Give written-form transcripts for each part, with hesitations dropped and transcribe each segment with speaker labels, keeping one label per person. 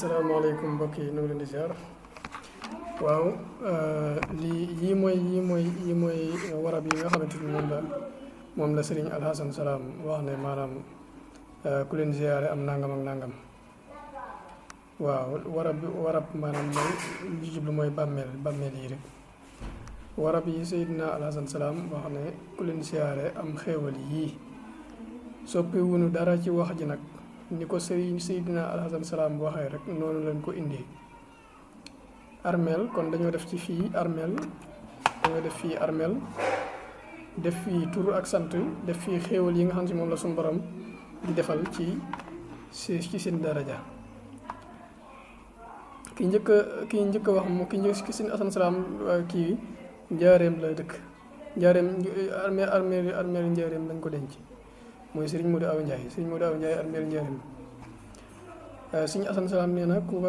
Speaker 1: asalaamaaleykum mbokk yi nu ngi leen di ziar waaw yii mooy warab yi nga xamante ni moom la Serigne Alhassane Salam wax ne maanaam ku leen ziare am nangam ak nangam waaw warab maanaam mooy li jublu mooy bàmmeel yi rek warab yi Seydina Alhassane Salam wax ne ku leen ziare am xéewal yii soppi wunu dara ci wax ji nag ni ko Seydina Alhassane Salam waxee rek noonu lañ ko indi armeel kon dañoo def ci fii armeel def fii tur ak sant def fii xéewal yi nga xam si moom la suñu borom di defal ci seen daraja ki njëkk a wax mu ki Seydina Alhassane Salam kii njaareem la dëkk njaareem armeel njaareem lañ ko denc mooy Serigne Modou Awa Ndiaye armeel njaareem Serigne Alhassane Salam nee na ku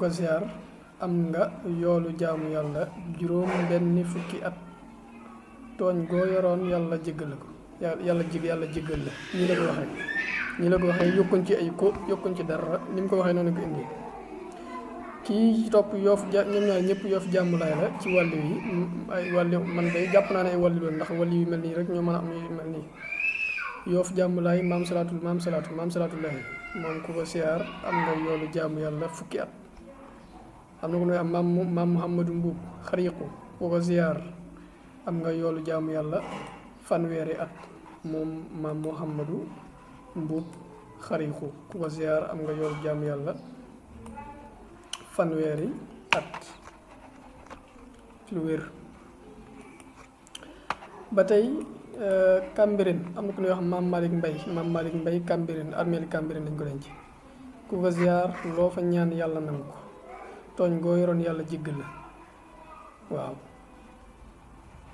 Speaker 1: ko siyaar am nga yoolu jaamu yàlla juróom benn fukki at tooñ goo yoroon yàlla jéggal la ko yàlla jéggal la ñi la ko waxee yokkuñ ci yokkuñ ci dara ni mu ko waxee noonu ko indi kii topp ñoom ñaar ñëpp yoof jàmmulaay la ci wàllu yi ay wàllu man day jàpp naa ne ay wàllu loon ndax wàllu yu mel nii rek ñoo mën a am yu mel nii yoof jàmmulaay maam salaatullahi moom ku ko siyaar am nga yoolu jaamu yàlla fukki at am na ko ne am maam Mouhamadou Mbuub xariqu ku ko siyaar am nga yoolu jaamu yàlla fanweeri at moom maam Mouhamadou Mbuub xariqu ku ko siyaar am nga yoolu jaamu yàlla fanweeri at ci lu wér ba tey Cambérène am na ku ñuy wax maam Malick Mbay Cambérène armeeli Cambérène lañ ko denc ku fa ziar loo fa ñaan yàlla nangu ko tooñ goo yoroon yàlla jéggal la waaw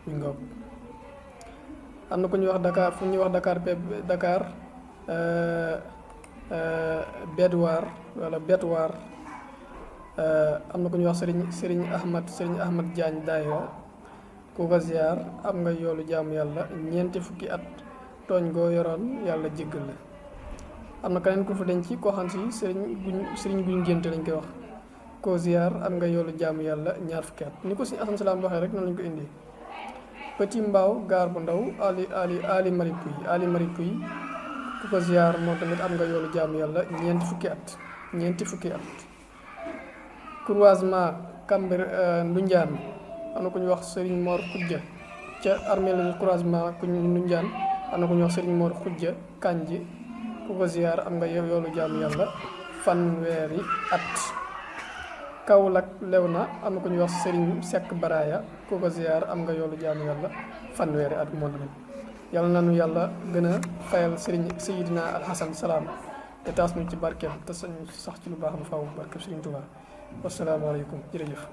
Speaker 1: ñu ngoog am na ku ñuy wax Dakar fu ñuy wax Dakar Bedouar wala Bedouar am na ku ñuy wax Serigne Ahmad Diagne Daayira ku ko ziar am nga yoolu jaamu yàlla ñeenti fukki at tooñ goo yoroon yàlla jéggal la am na keneen ku fa denc koo xam si sëriñ guñ génte lañ koy wax koo ziar am nga yoolu jaamu yàlla ñaar fukki at ni ko Serigne Alhassane Salam waxee rek noonu lañ ko indi Petit Mbaaw gaar bu ndaw Ali Maripuy ku ko ziar moom tamit am nga yoolu jaamu yàlla ñeenti fukki at croisement Ndunjaan am na ku ñuy wax Serigne Mor Xujja ca armée la croisement ku Ndunjaan am na ku ñuy wax Serigne Mor Xujja Kanji ku ko ziar am nga yoolu jaamu yàlla fanweeri at Kaolack Léona am na ku ñuy wax Serigne Seck Baraya ku ko ziar am nga yoolu jaamu yàlla fanweeri at moom tamit yàlla nanu yàlla gën a fayal Serigne Seydina Alhassane Salam te taas ñu ci barkeem te sax ci lu baax bu faaw barke Serigne Touba wasalaamaaleykum jërëjëf